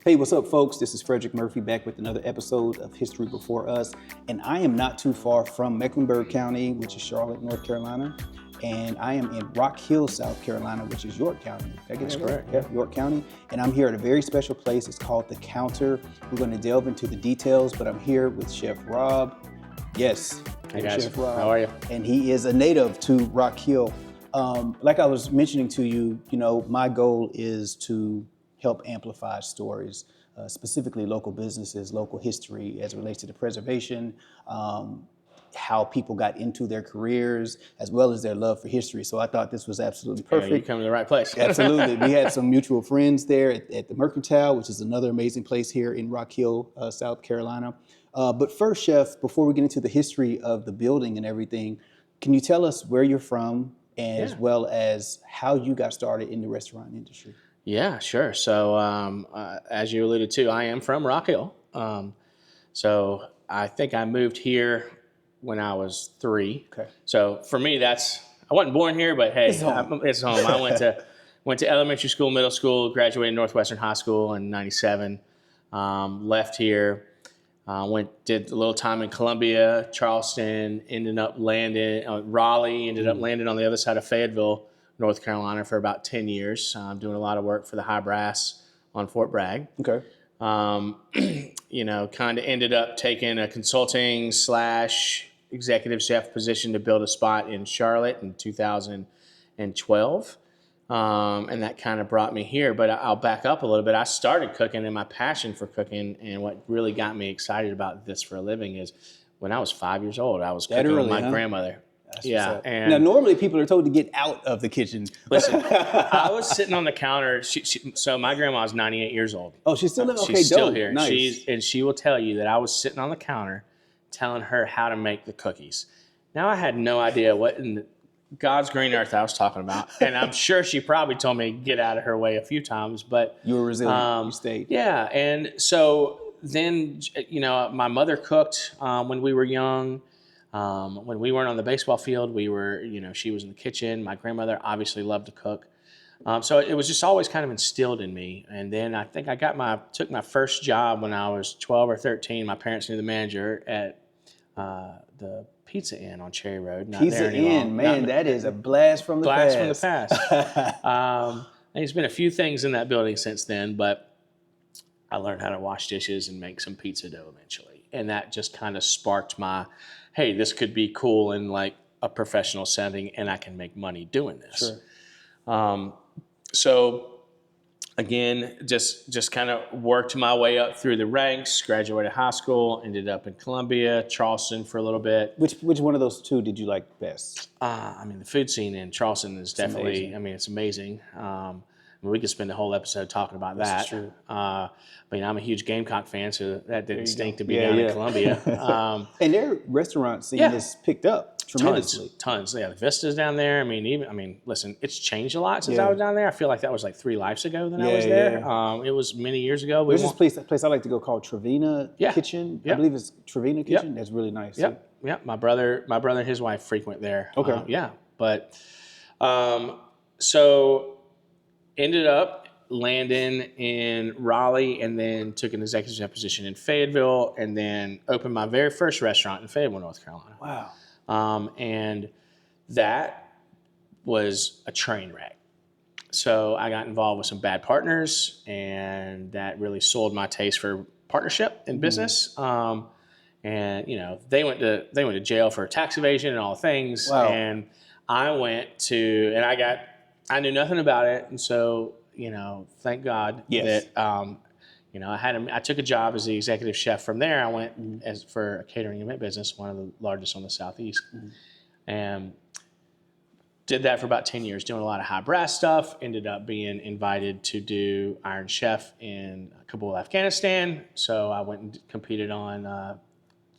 Hey, what's up, folks? This is Frederick Murphy back with another episode of History Before Us. And I am not too far from Mecklenburg County, which is Charlotte, North Carolina. And I am in Rock Hill, South Carolina, which is York County. That's correct. Yeah, York County. And I'm here at a very special place. It's called the Kounter. We're going to delve into the details, but I'm here with Chef Rob. Yes. Hey guys, Chef Rob. How are you? And he is a native to Rock Hill. Like I was mentioning to you, my goal is to help amplify stories, specifically local businesses, local history as it relates to the preservation, how people got into their careers, as well as their love for history. So I thought this was absolutely perfect. Yeah, you come to the right place. Absolutely. We had some mutual friends there at the Mercantile, which is another amazing place here in Rock Hill, South Carolina. But first, Chef, before we get into the history of the building and everything, can you tell us where you're from, as well as how you got started in the restaurant industry? Yeah, sure. So as you alluded to, I am from Rock Hill. So I think I moved here when I was 3. Okay. So for me, I wasn't born here, but hey, it's home. I went to elementary school, middle school, graduated Northwestern High School in '97. Left here, did a little time in Columbia, Charleston, ended up landing Raleigh, ended up landing on the other side of Fayetteville, North Carolina for about 10 years, doing a lot of work for the high brass on Fort Bragg. Okay. Kind of ended up taking a consulting / executive chef position to build a spot in Charlotte in 2012. And that kind of brought me here, but I'll back up a little bit. I started cooking, and my passion for cooking and what really got me excited about this for a living is when I was 5 years old, I was cooking with my grandmother. That's and now normally people are told to get out of the kitchen. Listen, I was sitting on the counter. So my grandma is 98 years old. Oh, she's still living? Okay, she's still dope. here. Nice. She will tell you that I was sitting on the counter telling her how to make the cookies. Now I had no idea what in God's green earth I was talking about, and I'm sure she probably told me to get out of her way a few times. But you were resilient. You stayed. Yeah, and so then my mother cooked when we were young. When we weren't on the baseball field, she was in the kitchen. My grandmother obviously loved to cook. So it was just always kind of instilled in me. And then I think I took my first job when I was 12 or 13. My parents knew the manager at the Pizza Inn on Cherry Road. Not Pizza there anymore. Inn, man, that is a blast from the past. Blast from the past. There's been a few things in that building since then, but I learned how to wash dishes and make some pizza dough eventually. And that just kind of sparked hey, this could be cool in like a professional setting, and I can make money doing this. Sure. So again, just kind of worked my way up through the ranks, graduated high school, ended up in Columbia, Charleston for a little bit. Which one of those two did you like best? The food scene in Charleston is definitely, it's amazing. We could spend a whole episode talking about that. That's true. I'm a huge Gamecock fan, so that didn't stink to be down in Columbia. And their restaurant scene has picked up tremendously. Tons. Yeah, the Vista's down there. Listen, it's changed a lot since I was down there. I feel like that was like 3 lives ago that I was there. It was many years ago. There's this place I like to go called Trevina Kitchen. I believe it's Trevina Kitchen. That's really nice. Yeah. My brother and his wife frequent there. Okay. But so ended up landing in Raleigh, and then took an executive chef position in Fayetteville, and then opened my very first restaurant in Fayetteville, North Carolina. Wow. And that was a train wreck. So I got involved with some bad partners, and that really soiled my taste for partnership in business. And they went to jail for tax evasion and all things. Wow. And I knew nothing about it, and so thank God that I took a job as the executive chef. From there, I went for a catering event business, one of the largest on the Southeast, and did that for about 10 years, doing a lot of high brass stuff. Ended up being invited to do Iron Chef in Kabul, Afghanistan. So I went and competed on a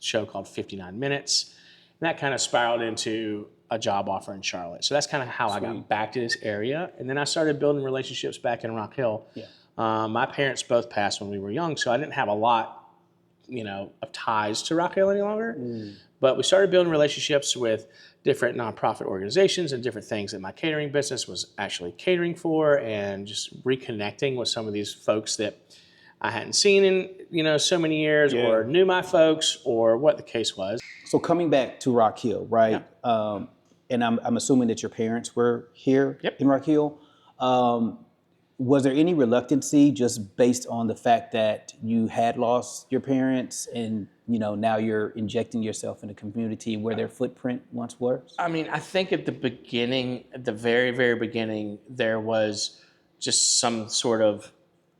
show called 59 Minutes, and that kind of spiraled into a job offer in Charlotte. So that's kind of how I got back to this area. And then I started building relationships back in Rock Hill. Yeah. My parents both passed when we were young, so I didn't have a lot, of ties to Rock Hill any longer. But we started building relationships with different nonprofit organizations and different things that my catering business was actually catering for, and just reconnecting with some of these folks that I hadn't seen in, so many years, or knew my folks, or what the case was. So coming back to Rock Hill, right? And I'm assuming that your parents were here in Rock Hill. Was there any reluctancy just based on the fact that you had lost your parents and, now you're injecting yourself in a community where their footprint once was? I mean, I think at the beginning, at the very, very beginning, there was just some sort of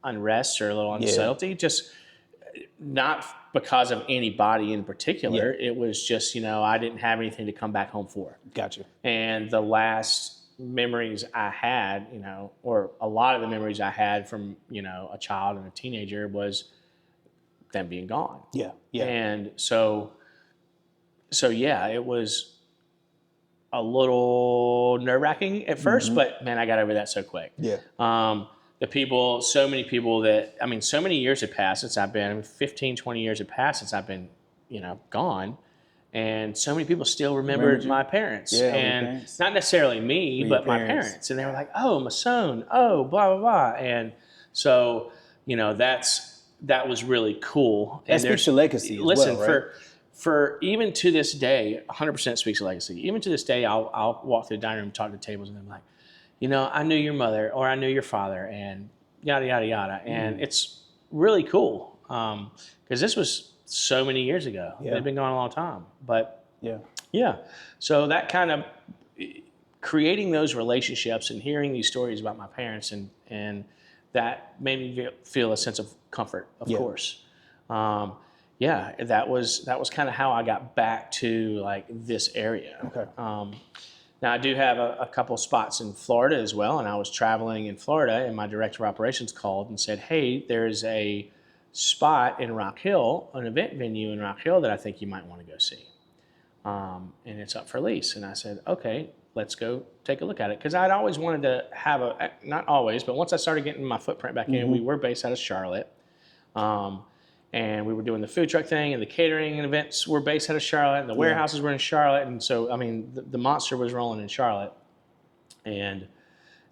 unrest or a little unsettlety, just not because of anybody in particular. It was just, I didn't have anything to come back home for. Gotcha. And the last memories I had, or a lot of the memories I had from, a child and a teenager was them being gone. Yeah. And so yeah, it was a little nerve-wracking at first, but man, I got over that so quick. Yeah. So many people so many years had passed since I've been, 15, 20 years had passed since I've been, gone. And so many people still remembered my parents. And not necessarily me, but my parents. And they were like, oh, Masone, oh, blah, blah, blah. And so, that was really cool. That speaks to legacy as well, right? For even to this day, 100% speaks to legacy. Even to this day, I'll walk through the dining room, talk to tables, and I'm like, I knew your mother, or I knew your father, and yada, yada, yada. And it's really cool because this was so many years ago. They've been gone a long time. But so that kind of creating those relationships and hearing these stories about my parents, and that made me feel a sense of comfort, of course. That was kind of how I got back to like this area. Okay. Now I do have a couple spots in Florida as well, and I was traveling in Florida, and my director of operations called and said, hey, there's a spot in Rock Hill, an event venue in Rock Hill that I think you might want to go see. And it's up for lease. And I said, okay, let's go take a look at it. Because I'd always wanted to have not always, but once I started getting my footprint back in, we were based out of Charlotte. And we were doing the food truck thing, and the catering and events were based out of Charlotte, and the warehouses were in Charlotte. And so, the monster was rolling in Charlotte. And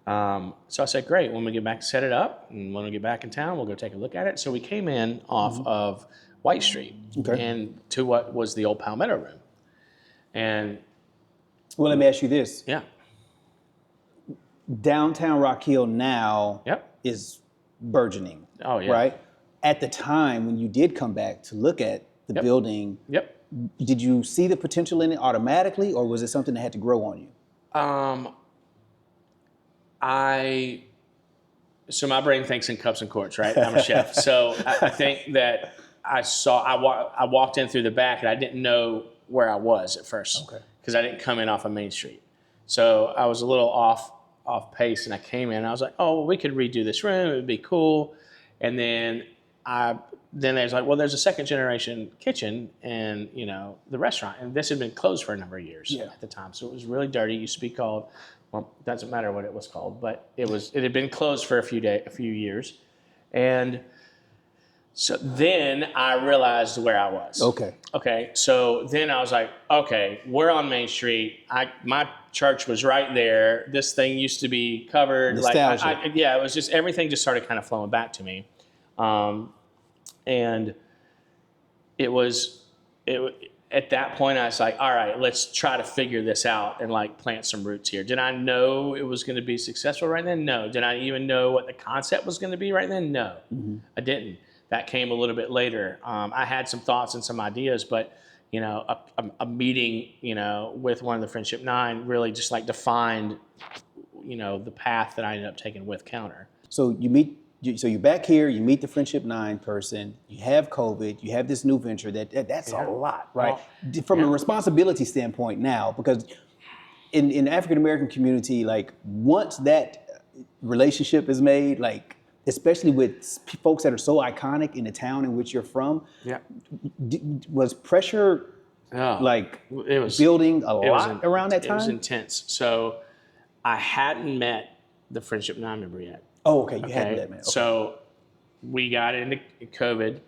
so I said, great, when we get back, set it up, and when we get back in town, we'll go take a look at it. So we came in off of White Street and to what was the old Palmetto Room. And well, let me ask you this. Yeah. Downtown Rock Hill now is burgeoning. Oh, yeah. Right? At the time when you did come back to look at the building, did you see the potential in it automatically, or was it something that had to grow on you? So my brain thinks in cups and quarts, right? I'm a chef. So I think that I walked in through the back, and I didn't know where I was at first because I didn't come in off of Main Street. So I was a little off pace, and I came in and I was like, oh, well, we could redo this room. It would be cool. And then they was like, well, there's a second generation kitchen and, the restaurant. And this had been closed for a number of years at the time. So it was really dirty. It used to be called, well, it doesn't matter what it was called, but it had been closed for a few years. And so then I realized where I was. Okay. So then I was like, okay, we're on Main Street. My church was right there. This thing used to be covered. Nostalgia. It was just, everything just started kind of flowing back to me. And at that point I was like, all right, let's try to figure this out and like plant some roots here. Did I know it was going to be successful right then? No. Did I even know what the concept was going to be right then? No, I didn't. That came a little bit later. I had some thoughts and some ideas, but a meeting, with one of the Friendship Nine really just like defined, the path that I ended up taking with Kounter. So you're back here, you meet the Friendship Nine person, you have COVID, you have this new venture that's a lot, right? Well, from a responsibility standpoint now, because in the African American community, like once that relationship is made, like especially with folks that are so iconic in the town in which you're from, was pressure building a lot around that time? It was intense. So I hadn't met the Friendship Nine member yet. Oh, okay. You hadn't met, man. Okay. So we got into COVID,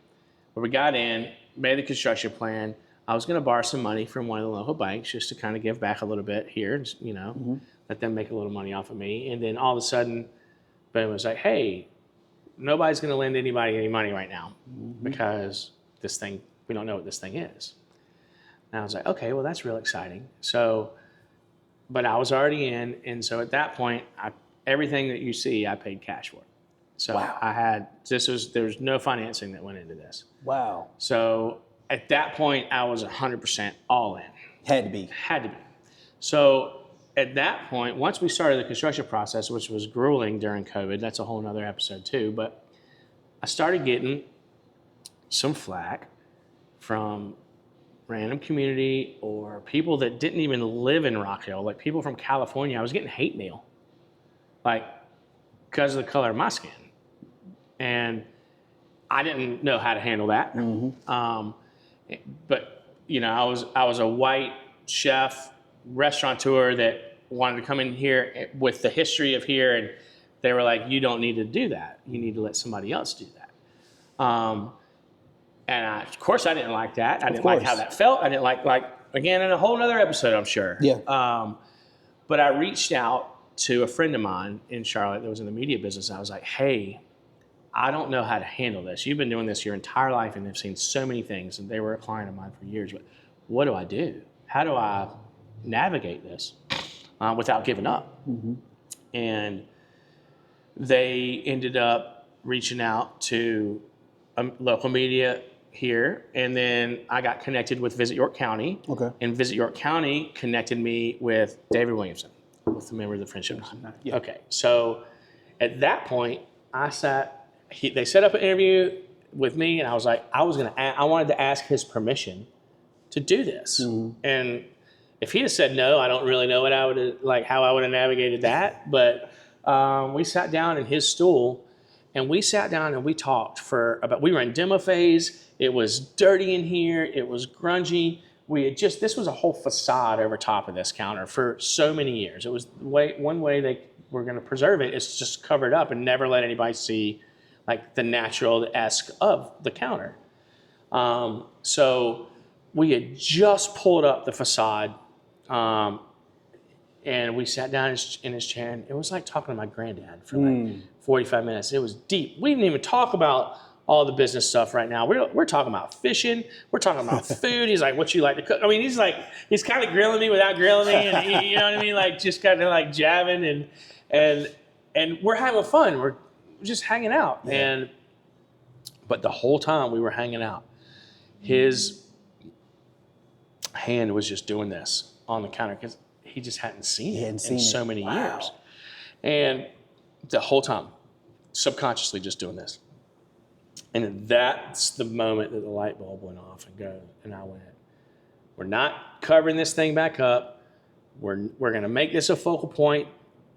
but we got in, made the construction plan. I was going to borrow some money from one of the local banks just to kind of give back a little bit here, let them make a little money off of me. And then all of a sudden, boom, it was like, hey, nobody's going to lend anybody any money right now because we don't know what this thing is. And I was like, okay, well, that's real exciting. So, but I was already in. And so at that point, everything that you see, I paid cash for. So wow. There was no financing that went into this. Wow. So at that point, I was 100% all in. Had to be. So at that point, once we started the construction process, which was grueling during COVID, that's a whole nother episode too, but I started getting some flack from random community or people that didn't even live in Rock Hill, like people from California. I was getting hate mail, like because of the color of my skin. And I didn't know how to handle that. But you know, I was a white chef, restaurateur that wanted to come in here with the history of here, and they were like, you don't need to do that. You need to let somebody else do that. And of course I didn't like that. I didn't like how that felt. I didn't like again, in a whole nother episode, I'm sure. Yeah. But I reached out to a friend of mine in Charlotte that was in the media business. I was like, hey, I don't know how to handle this. You've been doing this your entire life and have seen so many things, and they were a client of mine for years. But what do I do? How do I navigate this without giving up? And they ended up reaching out to local media here, and then I got connected with Visit York County. Okay. And Visit York County connected me with David Williamson, with the member of the Friendship Nine. Yeah. Okay, so at that point, they set up an interview with me, and I was like, I wanted to ask his permission to do this. And if he had said no, I don't really know how I would have navigated that. But we sat down in his stool, and we sat down and we talked we were in demo phase. It was dirty in here. It was grungy. This was a whole facade over top of this counter for so many years. It was one way they were going to preserve it is just cover it up and never let anybody see like the natural-esque of the counter. So we had just pulled up the facade, and we sat down in his chair, and it was like talking to my granddad for like 45 minutes. It was deep. We didn't even talk about all the business stuff right now. We're talking about fishing. We're talking about food. He's like, what you like to cook? I mean, he's kind of grilling me without grilling me, and you know what I mean? Like just kind of like jabbing, and we're having fun. We're just hanging out. Yeah. But the whole time we were hanging out, his hand was just doing this on the counter because he just hadn't seen it in so many years. And the whole time, subconsciously just doing this. And that's the moment that the light bulb went off and I went, we're not covering this thing back up. We're going to make this a focal point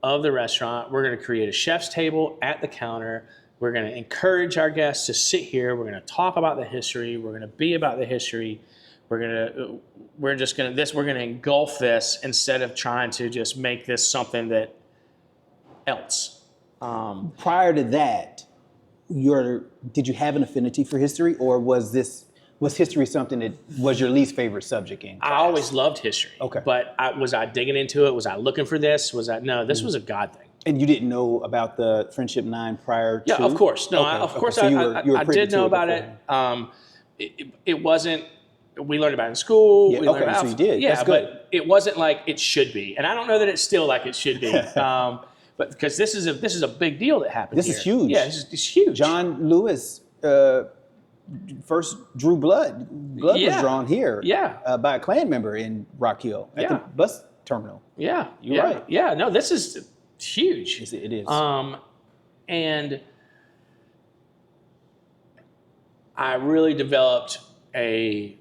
of the restaurant. We're going to create a chef's table at the counter. We're going to encourage our guests to sit here. We're going to talk about the history. We're going to be about the history. We're going to engulf this instead of trying to just make this something else. Prior to that, did you have an affinity for history, or was history something that was your least favorite subject in class? I always loved history. Okay. But was I digging into it? Was I looking for this? No, this was a God thing. And you didn't know about the Friendship Nine prior to? Yeah, of course. No, of course so I did know about it. It wasn't, we learned about it in school. Yeah, okay, so you did. Yeah, that's good. But it wasn't like it should be. And I don't know that it's still like it should be. But because this is a big deal that happened This here. is huge. Yeah, it's huge. John Lewis first drew blood. Blood was drawn here by a Klan member in Rock Hill at the bus terminal. Yeah. You're right. Yeah, no, this is huge. Yes, it is. And I really developed a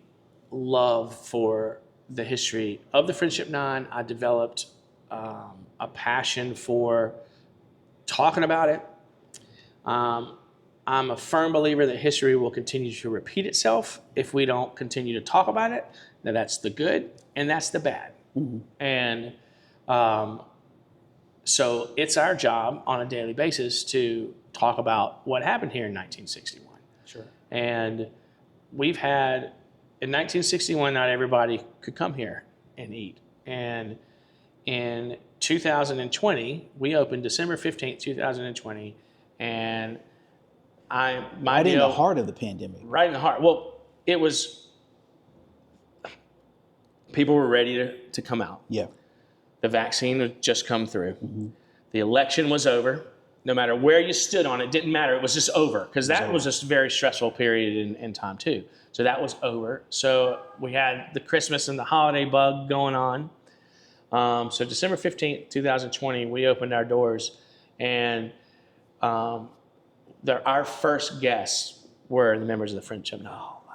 love for the history of the Friendship Nine. I developed a passion for talking about it. I'm a firm believer that history will continue to repeat itself if we don't continue to talk about it. Now that's the good and that's the bad. And so it's our job on a daily basis to talk about what happened here in 1961. Sure. And we've had, in 1961, not everybody could come here and eat. And in 2020, we opened December 15th, 2020, and my right deal, in the heart of the pandemic. right in the heart. Well, it was, people were ready to come out. Yeah. The vaccine had just come through. The election was over. No matter where you stood on it, didn't matter. It was just over, because that was just a very stressful period in time too. So that was over. So we had the Christmas and the holiday bug going on. So December 15th, 2020, we opened our doors, and our first guests were the members of the French Chimney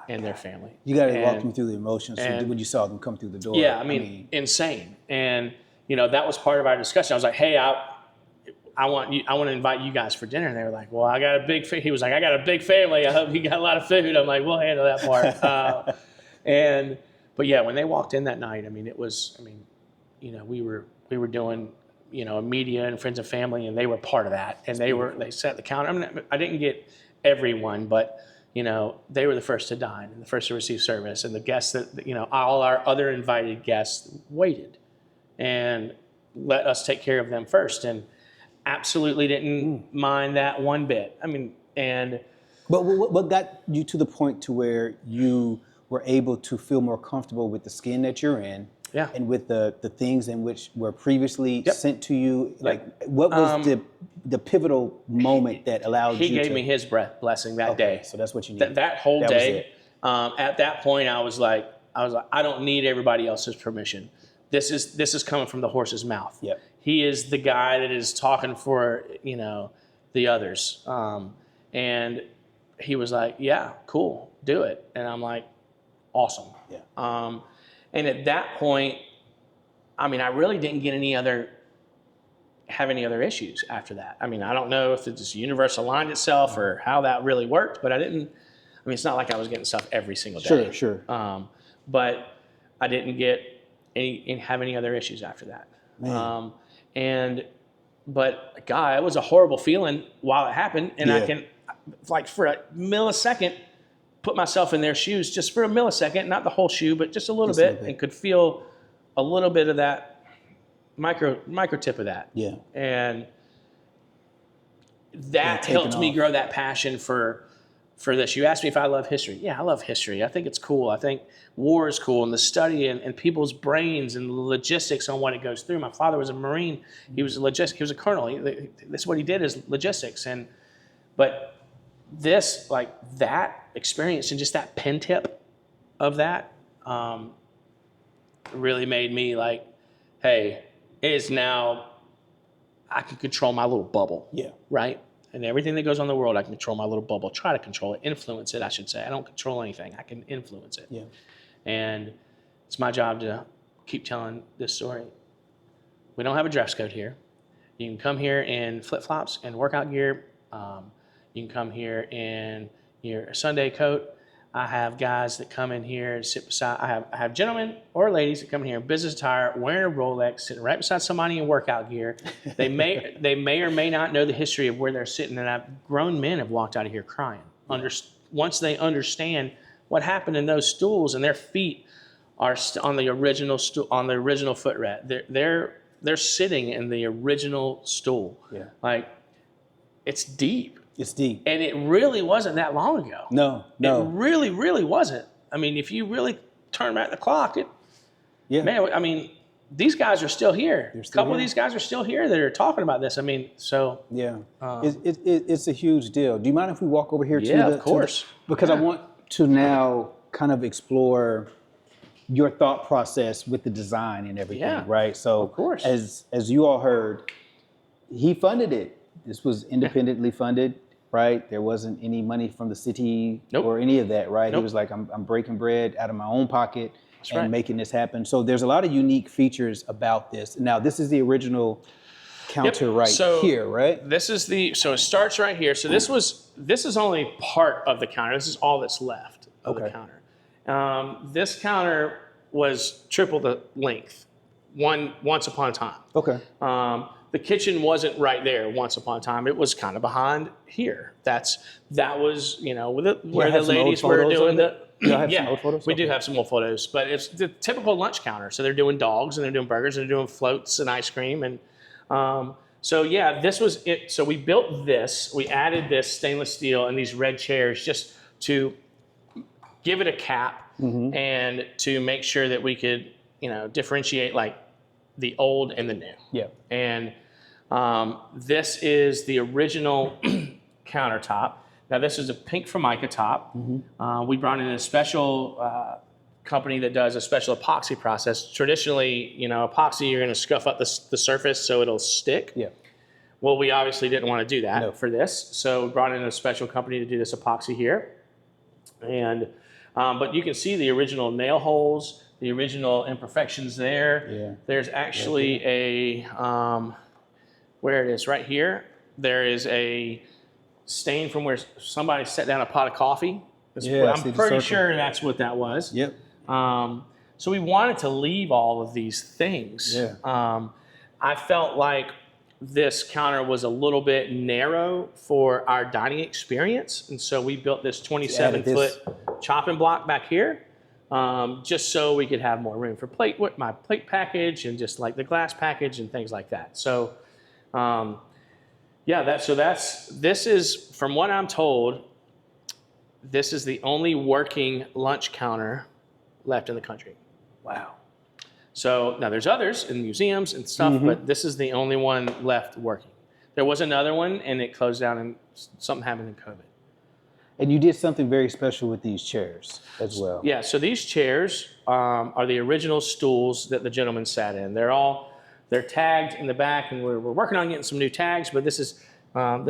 and their family. You got to walk me through the emotions when you saw them come through the door. Yeah, I mean, insane. And that was part of our discussion. I was like, hey, I want to invite you guys for dinner. And they were like, well, he was like, I got a big family. I hope you got a lot of food. I'm like, we'll handle that part. But yeah, when they walked in that night, we were doing, media and friends and family, and they were part of that. And they set the counter. I didn't get everyone, but they were the first to dine and the first to receive service. And the guests that, all our other invited guests waited and let us take care of them first. And absolutely didn't mind that one bit. But what got you to the point to where you were able to feel more comfortable with the skin that you're in? Yeah. And with the things in which were previously sent to you? Like, what was the pivotal moment that allowed you to... He gave me his blessing that day. So that's what you need. That whole day. At that point, I was like, I don't need everybody else's permission. This is coming from the horse's mouth. Yep. He is the guy that is talking for, the others. And he was like, yeah, cool, do it. And I'm like, awesome. Yeah. And at that point, I really didn't get have any other issues after that. I don't know if the universe aligned itself or how that really worked, but I didn't. It's not like I was getting stuff every single day. Sure. But I didn't have any other issues after that. But God, it was a horrible feeling while it happened, and I can, like, for a millisecond, put myself in their shoes, just for a millisecond, not the whole shoe, but just a little bit, and could feel a little bit of that micro tip of that. Yeah. And that helped me grow that passion for this. You asked me if I love history. Yeah, I love history. I think it's cool. I think war is cool, and the study and people's brains and the logistics on what it goes through. My father was a Marine. He was he was a colonel. This is what he did, is logistics. But this, like, that experience and just that pen tip of that really made me like, hey, it is now, I can control my little bubble. Yeah. Right? And everything that goes on in the world, I can control my little bubble, try to control it, influence it, I should say. I don't control anything. I can influence it. Yeah. And it's my job to keep telling this story. We don't have a dress code here. You can come here in flip-flops and workout gear. You can come here in your Sunday coat. I have guys that come in here and sit beside. I have gentlemen or ladies that come in here in business attire, wearing a Rolex, sitting right beside somebody in workout gear. They may or may not know the history of where they're sitting, and grown men have walked out of here crying. Once they understand what happened in those stools, and their feet are on the original footrest. They're sitting in the original stool. Yeah. Like, it's deep. It's deep. And it really wasn't that long ago. No. It really, really wasn't. If you really turn back the clock, these guys are still here. A couple of these guys are still here that are talking about this. Yeah. It's a huge deal. Do you mind if we walk over here to of course. Because I want to now kind of explore your thought process with the design and everything, right? So, of course. As you all heard, he funded it. This was independently funded. Right? There wasn't any money from the city or any of that, right? He was like, I'm breaking bread out of my own pocket and making this happen. So there's a lot of unique features about this. Now, this is the original counter here, right? So it starts right here. So this is only part of the counter. This is all that's left of the counter. This counter was triple the length once upon a time. Okay. The kitchen wasn't right there once upon a time. It was kind of behind here. That was, where the ladies were doing the... We do have some old photos, but it's the typical lunch counter. So they're doing dogs, and they're doing burgers, and they're doing floats and ice cream. And So yeah, this was it. So we built this. We added this stainless steel and these red chairs just to give it a cap and to make sure that we could, differentiate like the old and the new. Yeah. And this is the original countertop. Now this is a pink Formica top. We brought in a special company that does a special epoxy process. Traditionally, epoxy, you're going to scuff up the surface so it'll stick. Yeah. Well, we obviously didn't want to do that for this, so we brought in a special company to do this epoxy here. And but you can see the original nail holes, the original imperfections there. Yeah. There's actually a where it is right here. There is a stain from where somebody set down a pot of coffee. I'm pretty sure that's what that was. Yep. So we wanted to leave all of these things. Yeah. I felt like this counter was a little bit narrow for our dining experience. And so we built this 27-foot chopping block back here, just so we could have more room for my plate package and just like the glass package and things like that. So, this is, from what I'm told, this is the only working lunch counter left in the country. Wow. So now there's others in museums and stuff, but this is the only one left working. There was another one and it closed down and something happened in COVID. And you did something very special with these chairs as well. Yeah, so these chairs are the original stools that the gentleman sat in. They're tagged in the back, and we're working on getting some new tags, but this is how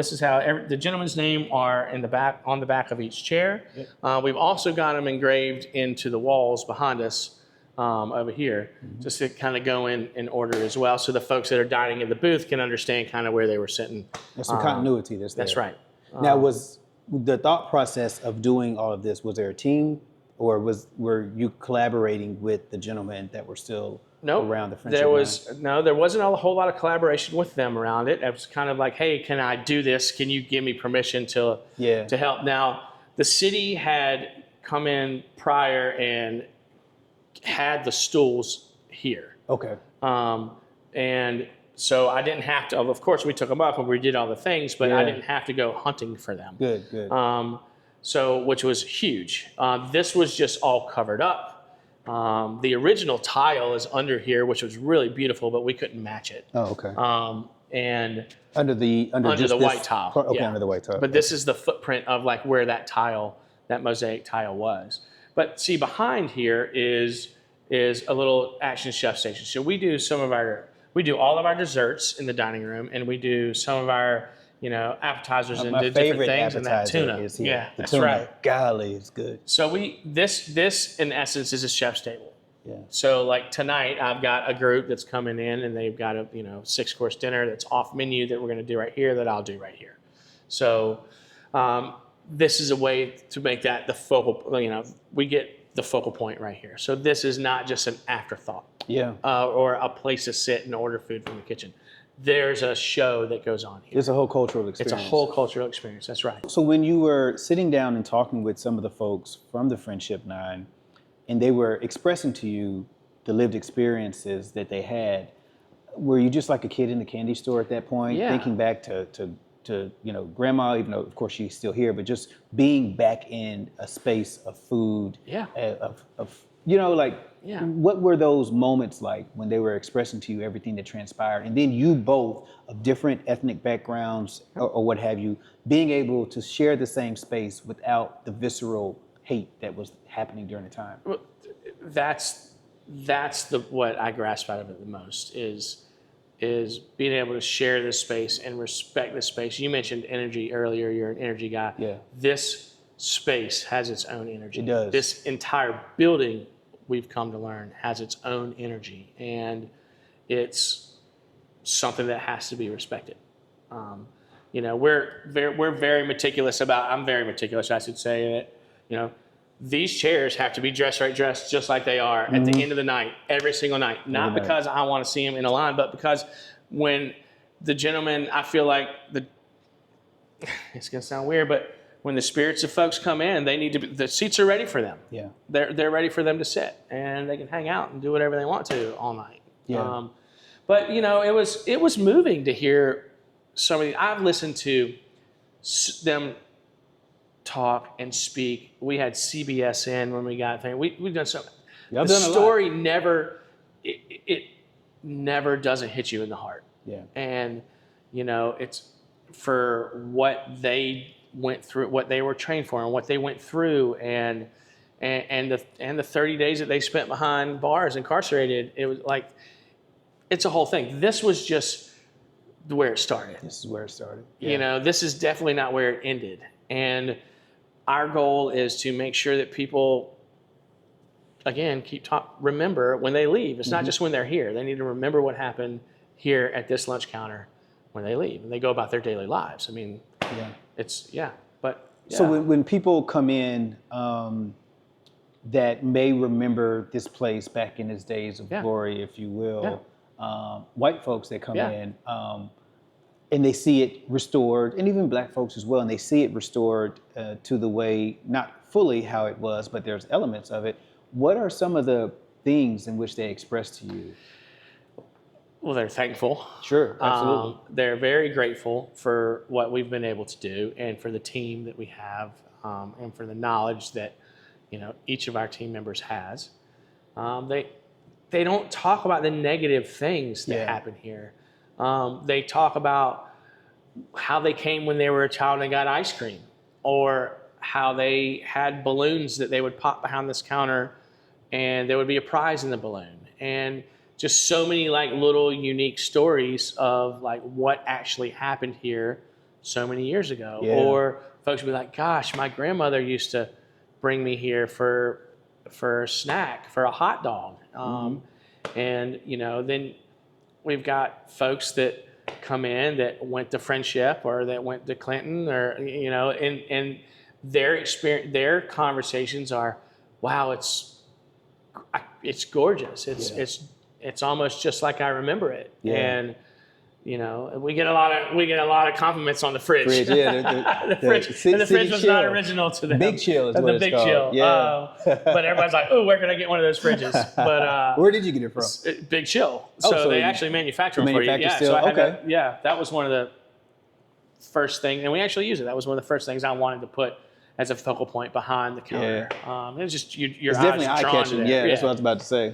the gentleman's name are in the back, on the back of each chair. Yep. We've also got them engraved into the walls behind us over here, just to kind of go in order as well, so the folks that are dining in the booth can understand kind of where they were sitting. There's some continuity that's there. That's right. Now, was the thought process of doing all of this, was there a team, or were you collaborating with the gentlemen that were still around the friendship line? There wasn't a whole lot of collaboration with them around it. It was kind of like, hey, can I do this? Can you give me permission to help? Now, the city had come in prior and had the stools here. Okay. And so I didn't have to, of course we took them up and we did all the things, but I didn't have to go hunting for them. Good. Which was huge. This was just all covered up. The original tile is under here, which was really beautiful, but we couldn't match it. Oh, okay. And under the white tile. Okay, under the white tile. But this is the footprint of like where that mosaic tile was. But see, behind here is a little action chef station. So we do all of our desserts in the dining room, and we do some of our appetizers and different things, and that tuna. Is here. Yeah, that's tuna. right. Golly, it's good. So this in essence is a chef's table. Yeah. So like tonight, I've got a group that's coming in, and they've got a 6-course dinner that's off menu that we're going to do right here that I'll do right here. So this is a way to make that the focal. We get the focal point right here. So this is not just an afterthought. Yeah. Or a place to sit and order food from the kitchen. There's a show that goes on here. It's a whole cultural experience. It's a whole cultural experience. That's right. So when you were sitting down and talking with some of the folks from the Friendship Nine, and they were expressing to you the lived experiences that they had, were you just like a kid in the candy store at that point, thinking back to grandma, even though of course she's still here, but just being back in a space of food, what were those moments like when they were expressing to you everything that transpired, and then you both of different ethnic backgrounds or what have you, being able to share the same space without the visceral hate that was happening during the time? Well, that's what I grasp out of it the most is being able to share this space and respect this space. You mentioned energy earlier. You're an energy guy. Yeah. This space has its own energy. It does. This entire building, we've come to learn, has its own energy, and it's something that has to be respected. We're very meticulous about. I'm very meticulous, I should say. That these chairs have to be dressed just like they are at the end of the night, every single night. Not because I want to see them in a line, but because when the gentleman, I feel like it's going to sound weird, but when the spirits of folks come in, they need to be, the seats are ready for them. Yeah. They're ready for them to sit, and they can hang out and do whatever they want to all night. Yeah. But it was moving to hear so many. I've listened to them talk and speak. We had CBS in when we got there. We've done so. Y'all The done a lot. story never it never doesn't hit you in the heart. Yeah. And it's for what they went through, what they were trained for, and what they went through, and the 30 days that they spent behind bars, incarcerated. It was like, it's a whole thing. This was just where it started. This is where it started. Yeah. This is definitely not where it ended. And our goal is to make sure that people, again, remember when they leave. It's not just when they're here. They need to remember what happened here at this lunch counter when they leave and they go about their daily lives. I mean, but yeah. So when people come in that may remember this place back in its days of glory, if you will, white folks that come in and they see it restored, and even black folks as well, and they see it restored to the way, not fully how it was, but there's elements of it. What are some of the things in which they express to you? Well, they're thankful. Sure, absolutely. They're very grateful for what we've been able to do, and for the team that we have, and for the knowledge that each of our team members has. They don't talk about the negative things that happen here. They talk about how they came when they were a child and got ice cream, or how they had balloons that they would pop behind this counter, and there would be a prize in the balloon, and just so many like little unique stories of like what actually happened here so many years ago. Or folks would be like, gosh, my grandmother used to bring me here for a snack, for a hot dog. And then we've got folks that come in that went to Friendship or that went to Clinton, or and their experience, their conversations are, wow, it's gorgeous. It's almost just like I remember it. And we get a lot of compliments on the fridge. The fridge was not original to them. Big Chill is what it's called. Chill. Yeah. But everybody's like, oh, where can I get one of those fridges? But where did you get it from? Big Chill. So they actually manufacture them for you. Yeah. Still? So I had that was one of the first things, and we actually use it. That was one of the first things I wanted to put as a focal point behind the counter. It was just your it's eyes definitely eye catching. Yeah, that's what I was about to say.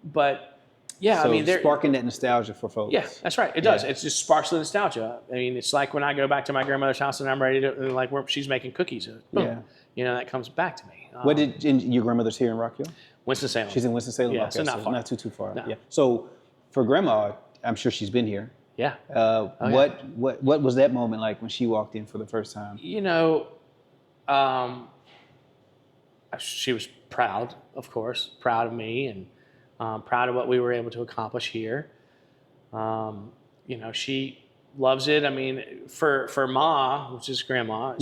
But yeah, so I mean, they're sparking that nostalgia for folks. Yeah, that's right. It does. It just sparks the nostalgia. I mean, it's like when I go back to my grandmother's house and I'm ready to, like, where she's making cookies. Boom, that comes back to me. What did your grandmother's here in Rock Hill? Winston-Salem. She's in Winston-Salem. Yeah, okay, so not far. Not too far. No. Yeah. So for grandma, I'm sure she's been here. Yeah. What was that moment like when she walked in for the first time? She was proud, of course, proud of me, and proud of what we were able to accomplish here. She loves it. I mean, for Ma, which is grandma,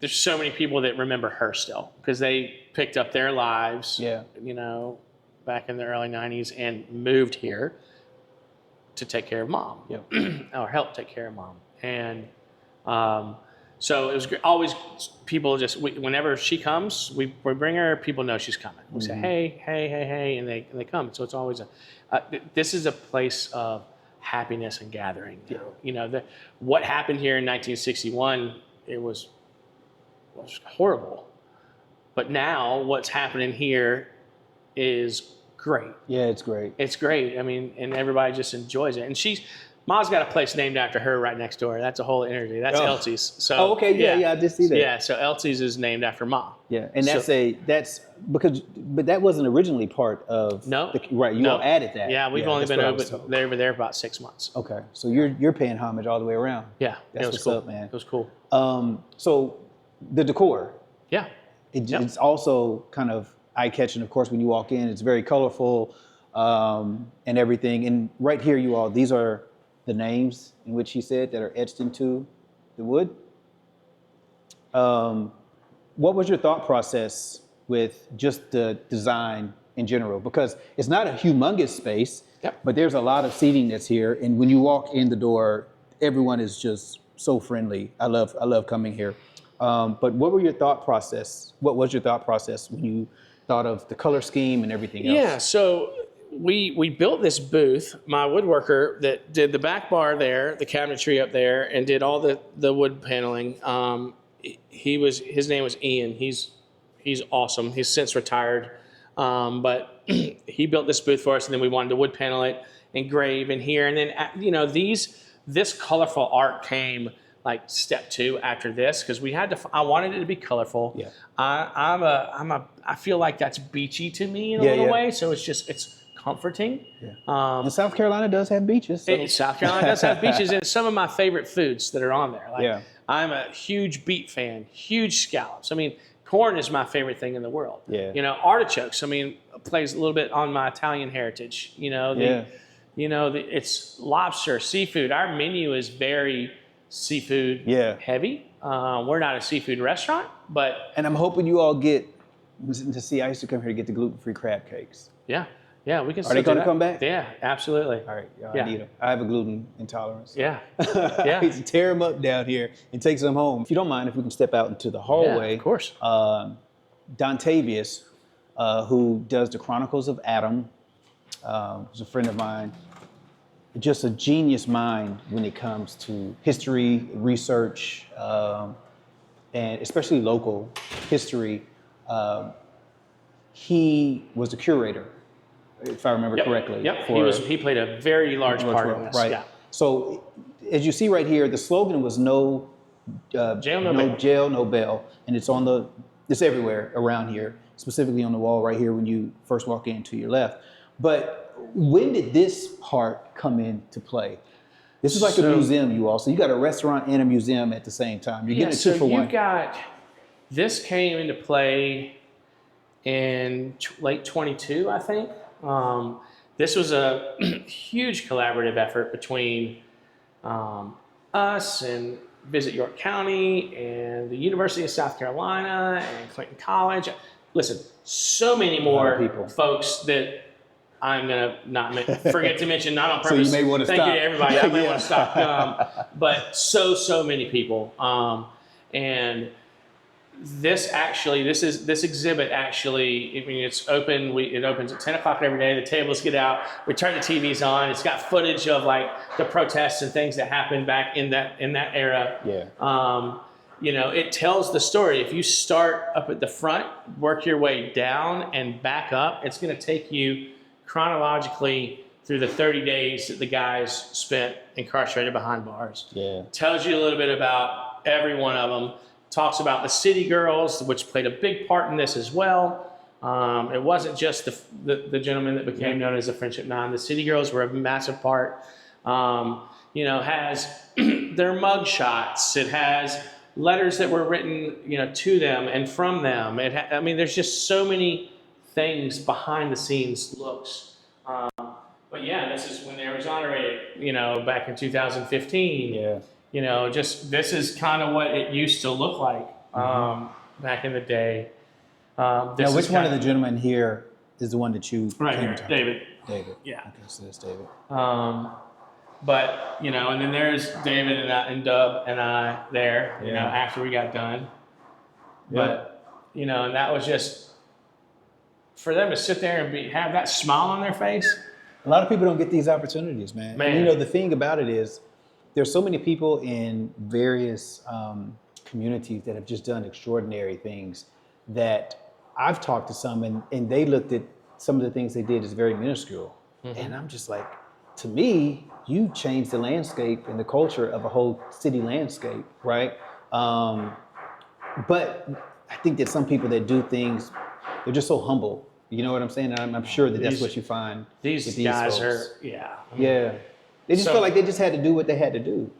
there's so many people that remember her still because they picked up their lives, back in the early 90s and moved here to take care of Mom, or help take care of Mom. And so it was always people whenever she comes, we bring her, people know she's coming. We say, hey, and they come. So it's always this is a place of happiness and gathering. What happened here in 1961, it was horrible. But now what's happening here is great. Yeah, it's great. It's great. I mean, and everybody just enjoys it. And Ma's got a place named after her right next door. That's a whole interview. That's Elsie's. So okay, yeah, I did see that. Yeah, so Elsie's is named after Ma. Yeah, and but that wasn't originally part of right. You all added that. Yeah, we've only been over there about 6 months. Okay, so you're paying homage all the way around. Yeah, that's what's cool. Up, man. It was cool. So the decor. Yeah. It's also kind of eye-catching, of course, when you walk in. It's very colorful and everything. And right here, these are the names in which he said that are etched into the wood. What was your thought process with just the design in general? Because it's not a humongous space, but there's a lot of seating that's here. And when you walk in the door, everyone is just so friendly. I love coming here. But what was your thought process when you thought of the color scheme and everything else? Yeah, so we built this booth. My woodworker that did the back bar there, the cabinetry up there, and did all the wood paneling. His name was Ian. He's awesome. He's since retired, but he built this booth for us, and then we wanted to wood panel it, engrave in here, and then this colorful art came like step 2 after this, because we had to. I wanted it to be colorful. Yeah. I feel like that's beachy to me in a little way. So it's comforting. Yeah. And South Carolina does have beaches. So. South Carolina does have beaches, and some of my favorite foods that are on there. Like, Yeah. I'm a huge beet fan, huge scallops. I mean, corn is my favorite thing in the world. Yeah. You know, artichokes. I mean, plays a little bit on my Italian heritage. You know, it's lobster, seafood. Our menu is very seafood heavy. We're not a seafood restaurant, and I'm hoping you all get to see. I used to come here to get the gluten-free crab cakes. Yeah, we can. Are they going to come back? Yeah, absolutely. All right, I need them. I have a gluten intolerance. Yeah. I used to tear them up down here and take some home. If you don't mind, if we can step out into the hallway. Yeah, of course. Dontavius, who does the Chronicles of Adam, was a friend of mine. Just a genius mind when it comes to history, research, and especially local history. He was the curator, if I remember correctly. Yep, he played a very large part in this. Right. Yeah. So, as you see right here, the slogan was no jail, no bail, and it's everywhere around here, specifically on the wall right here when you first walk in to your left. But when did this part come into play? This is like a museum, you all. So you got a restaurant and a museum at the same time. You're getting a 2 for 1. This came into play in late 22, I think. This was a huge collaborative effort between us and Visit York County and the University of South Carolina and Clinton College. Listen, so many more folks that I'm going to not forget to mention, not on purpose. So you may want to Thank stop. you to everybody. I may want to stop. But so many people. And this exhibit actually, I mean, it's open. It opens at 10 o'clock every day. The tables get out. We turn the TVs on. It's got footage of like the protests and things that happened back in that era. Yeah. You know, it tells the story. If you start up at the front, work your way down and back up, it's going to take you chronologically through the 30 days that the guys spent incarcerated behind bars. Yeah. Tells you a little bit about every one of them. Talks about the City Girls, which played a big part in this as well. It wasn't just the gentleman that became known as the Friendship Nine. The City Girls were a massive part. You know, has their mug shots. It has letters that were written, you know, to them and from them. I mean, there's just so many things behind the scenes looks. But yeah, this is when they were exonerated, you know, back in 2015. Yeah. You know, just this is kind of what it used to look like back in the day. Now, which one of the gentlemen here is the one that you right here, David? David. Yeah. Okay, so that's David. But you know, and then there's David and Dub and I there. You know, after we got done. Yeah. But you know, and that was just for them to sit there and have that smile on their face. A lot of people don't get these opportunities, man. And, you know, the thing about it is, there's so many people in various communities that have just done extraordinary things that I've talked to some and they looked at some of the things they did as very minuscule. Mm-hmm. And I'm just like, to me, you changed the landscape and the culture of a whole city landscape, right? But I think that some people that do things, they're just so humble. You know what I'm saying? And I'm sure that that's what you find. These guys folks. They just felt like they just had to do what they had to do.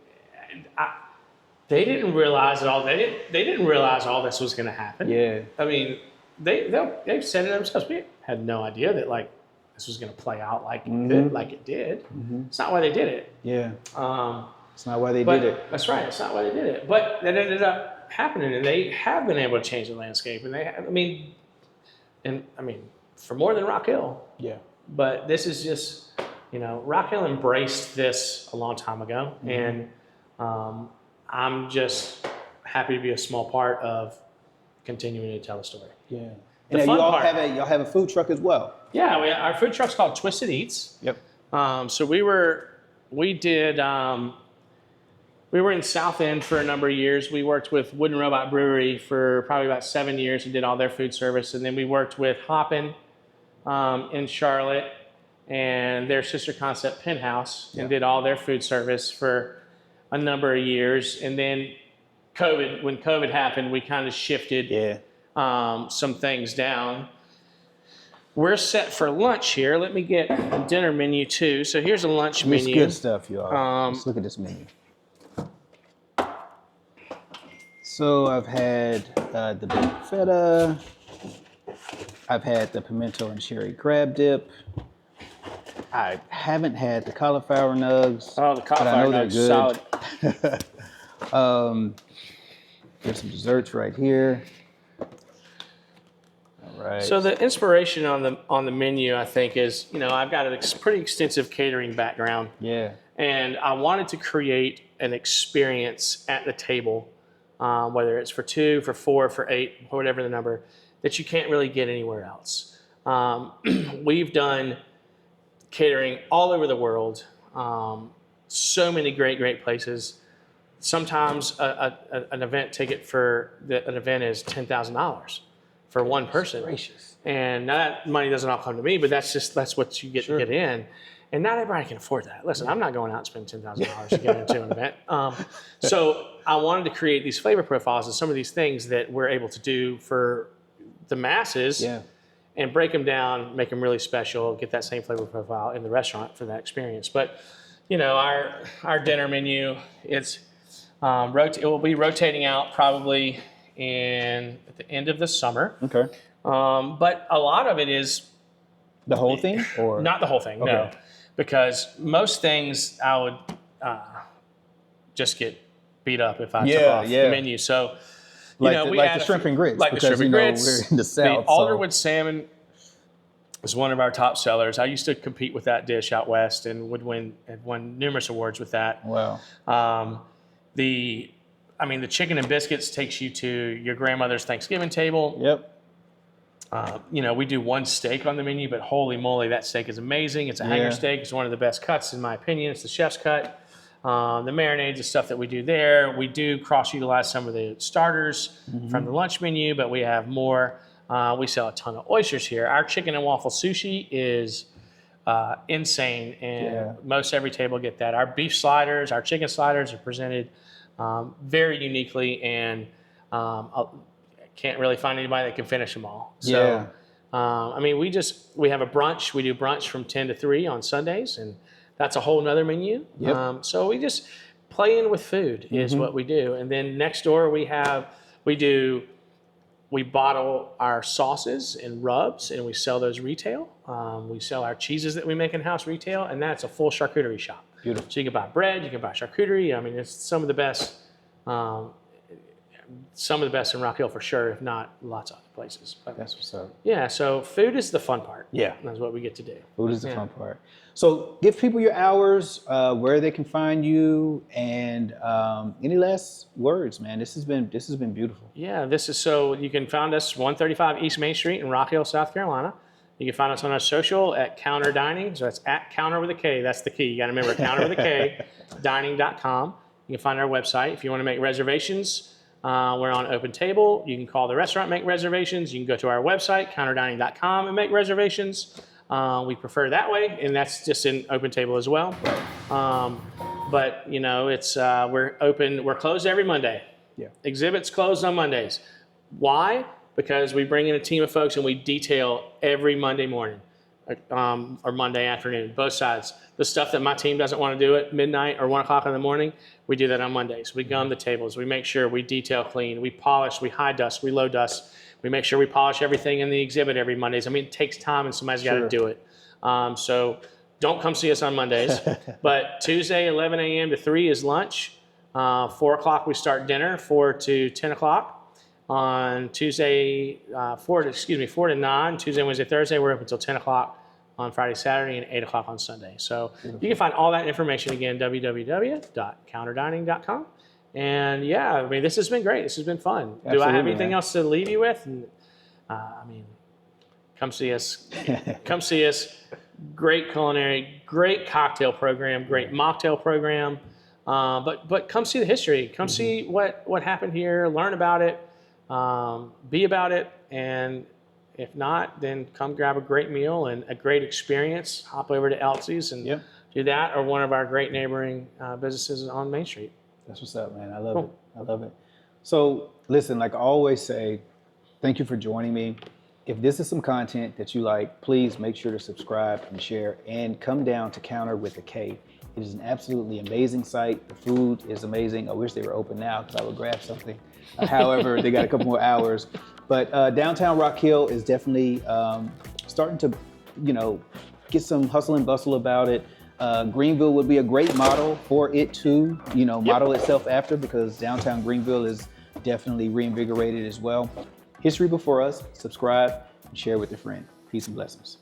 They didn't realize it all. They didn't realize all this was going to happen. Yeah. I mean, they've said it themselves. We had no idea that like this was going to play out like it did. Mm-hmm. It's not why they did it. Yeah. It's not why they did it. That's right. It's not why they did it. But that ended up happening, and they have been able to change the landscape. And for more than Rock Hill. Yeah. But this is just, you know, Rock Hill embraced this a long time ago, and I'm just happy to be a small part of continuing to tell the story. Yeah. And then y'all have a food truck as well. Yeah, our food truck's called Twisted Eats. Yep. So we were in South End for a number of years. We worked with Wooden Robot Brewery for probably about 7 years and did all their food service. And then we worked with Hoppin' in Charlotte and their sister concept Penthouse and did all their food service for a number of years. And then when COVID happened, we kind of shifted some things down. We're set for lunch here. Let me get a dinner menu too. So here's a lunch menu. It's good stuff, y'all. Let's look at this menu. So I've had the baked feta. I've had the pimento and cherry crab dip. I haven't had the cauliflower nugs. Oh, the cauliflower nugs, solid. There's some desserts right here. All right. So the inspiration on the menu, I think, is, I've got a pretty extensive catering background. Yeah. And I wanted to create an experience at the table, whether it's for 2, for 4, for 8, or whatever the number, that you can't really get anywhere else. We've done catering all over the world, so many great places. Sometimes an event ticket for an event is $10,000 for one person. Gracious. And now that money doesn't all come to me, but that's what you get to get in. And not everybody can afford that. Listen, I'm not going out and spending $10,000 to get into an event. So I wanted to create these flavor profiles and some of these things that we're able to do for the masses and break them down, make them really special, get that same flavor profile in the restaurant for that experience. But, our dinner menu, it will be rotating out probably at the end of the summer. Okay. But a lot of it is the whole thing, or not the whole thing, no, because most things I would just get beat up if I took off the menu. So, we the shrimp and grits, like the shrimp and grits. We're in the South. The Alderwood salmon is one of our top sellers. I used to compete with that dish out west and had won numerous awards with that. Wow. The chicken and biscuits takes you to your grandmother's Thanksgiving table. Yep. We do one steak on the menu, but holy moly, that steak is amazing. It's a hanger steak. It's one of the best cuts, in my opinion. It's the chef's cut. The marinades, the stuff that we do there. We do cross-utilize some of the starters from the lunch menu, but we have more. We sell a ton of oysters here. Our chicken and waffle sushi is insane, and most every table get that. Our beef sliders, our chicken sliders are presented very uniquely, and I can't really find anybody that can finish them all. So, we have a brunch. We do brunch from 10 to 3 on Sundays, and that's a whole nother menu. Yep. So we just play in with food is what we do. And then next door we bottle our sauces and rubs, and we sell those retail. We sell our cheeses that we make in-house retail, and that's a full charcuterie shop. Beautiful. So you can buy bread, you can buy charcuterie. It's some of the best in Rock Hill for sure, if not lots of other places. But that's what's up. Yeah, so food is the fun part. Yeah. That's what we get to do. Food is the fun part. So give people your hours, where they can find you, and any last words, man. This has been beautiful. Yeah, so you can find us 135 East Main Street in Rock Hill, South Carolina. You can find us on our social at Kounter Dining. So that's at Kounter with a K. That's the key. You got to remember Kounter with a K, dining.com. You can find our website. If you want to make reservations, we're on Open Table. You can call the restaurant, make reservations. You can go to our website, counterdining.com, and make reservations. We prefer that way, and that's just in Open Table as well. But it's we're open. We're closed every Monday. Yeah. Exhibits closed on Mondays. Why? Because we bring in a team of folks and we detail every Monday morning or Monday afternoon, both sides. The stuff that my team doesn't want to do at midnight or 1 o'clock in the morning, we do that on Mondays. We gum the tables. We make sure we detail clean. We polish. We high dust. We low dust. We make sure we polish everything in the exhibit every Mondays. It takes time and somebody's got to do it. So don't come see us on Mondays. But Tuesday, 11 a.m. to 3 is lunch. 4 o'clock we start dinner, 4 to 10 o'clock. On Tuesday, 4 to 9, Tuesday, Wednesday, Thursday, we're open until 10 o'clock on Friday, Saturday, and 8 o'clock on Sunday. So you can find all that information again, www.counterdining.com. And this has been great. This has been fun. Absolutely, Do I have anything man. else to leave you with? And, come see us. Come see us. Great culinary, great cocktail program, great mocktail program. But come see the history. Come see what happened here. Learn about it. Be about it. And if not, then come grab a great meal and a great experience. Hop over to Elsie's and do that, or one of our great neighboring businesses on Main Street. That's what's up, man. I love it. I love it. So listen, like I always say, thank you for joining me. If this is some content that you like, please make sure to subscribe and share, and come down to Kounter with a K. It is an absolutely amazing site. The food is amazing. I wish they were open now because I would grab something. However, they got a couple more hours. But downtown Rock Hill is definitely starting to, get some hustle and bustle about it. Greenville would be a great model for it to, model itself after, because downtown Greenville is definitely reinvigorated as well. History before us. Subscribe and share with your friend. Peace and blessings.